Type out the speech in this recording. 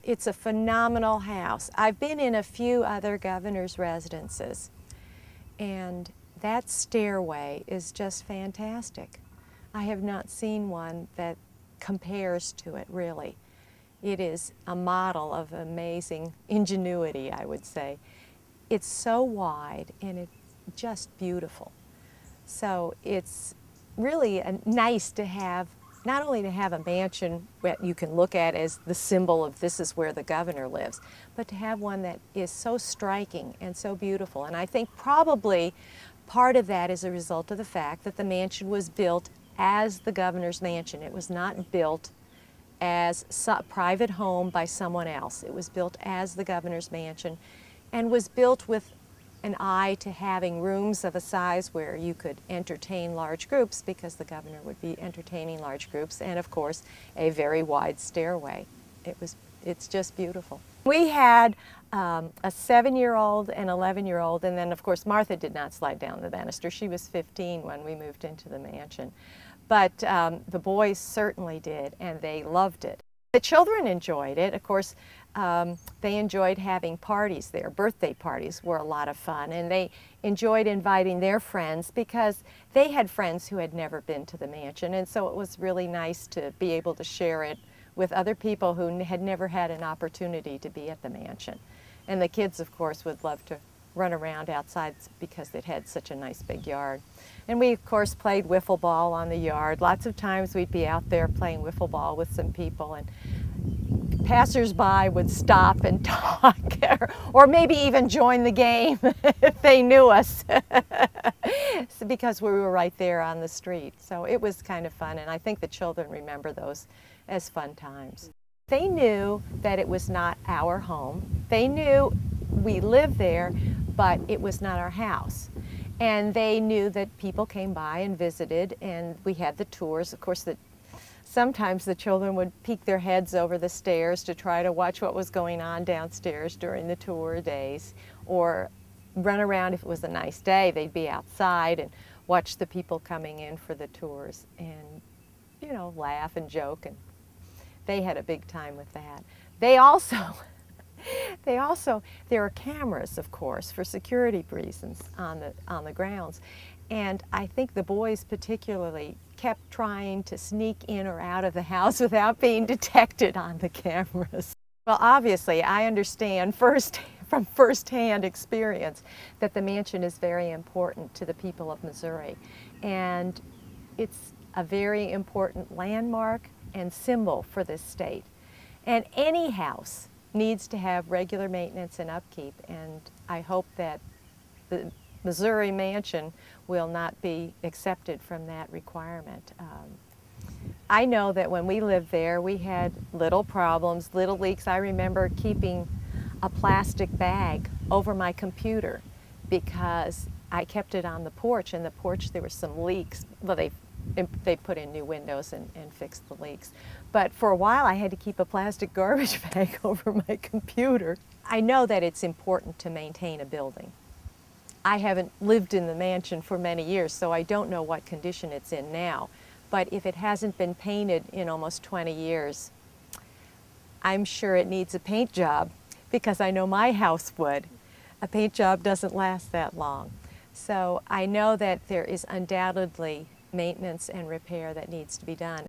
It's a phenomenal house. I've been in a few other governor's residences, and that stairway is just fantastic. I have not seen one that compares to it, really. It is a model of amazing ingenuity, I would say. It's so wide and it's just beautiful. So it's really nice to have, not only to have a mansion that you can look at as the symbol of this is where the governor lives, but to have one that is so striking and so beautiful. And I think probably part of that is a result of the fact that the mansion was built as the governor's mansion. It was not built as a private home by someone else. It was built as the governor's mansion and was built with an eye to having rooms of a size where you could entertain large groups, because the governor would be entertaining large groups, and of course a very wide stairway. It's just beautiful. We had a 7-year-old and 11-year-old, and then of course Martha did not slide down the banister. She was 15 when we moved into the mansion. But the boys certainly did, and they loved it. The children enjoyed it. Of course, they enjoyed having parties there. Birthday parties were a lot of fun, and they enjoyed inviting their friends because they had friends who had never been to the mansion, and so it was really nice to be able to share it with other people who had never had an opportunity to be at the mansion. And the kids, of course, would love to run around outside because it had such a nice big yard. And we, of course, played wiffle ball on the yard. Lots of times we'd be out there playing wiffle ball with some people, and passers-by would stop and talk, or maybe even join the game if they knew us, because we were right there on the street. So it was kind of fun, and I think the children remember those as fun times. They knew that it was not our home. They knew we lived there, but it was not our house. And they knew that people came by and visited, and we had the tours. Of course, sometimes the children would peek their heads over the stairs to try to watch what was going on downstairs during the tour days, or run around. If it was a nice day, they'd be outside and watch the people coming in for the tours and, you know, laugh and joke, and they had a big time with that. There are cameras, of course, for security reasons on the grounds, and I think the boys particularly kept trying to sneak in or out of the house without being detected on the cameras. Well, obviously, I understand from first-hand experience that the mansion is very important to the people of Missouri, and it's a very important landmark and symbol for this state. And any house needs to have regular maintenance and upkeep, and I hope that the Missouri mansion will not be accepted from that requirement. I know that when we lived there, we had little problems, little leaks. I remember keeping a plastic bag over my computer because I kept it on the porch, and the porch there were some leaks. Well, they put in new windows and fixed the leaks. But for a while I had to keep a plastic garbage bag over my computer. I know that it's important to maintain a building. I haven't lived in the mansion for many years, so I don't know what condition it's in now. But if it hasn't been painted in almost 20 years, I'm sure it needs a paint job, because I know my house would. A paint job doesn't last that long. So I know that there is undoubtedly maintenance and repair that needs to be done.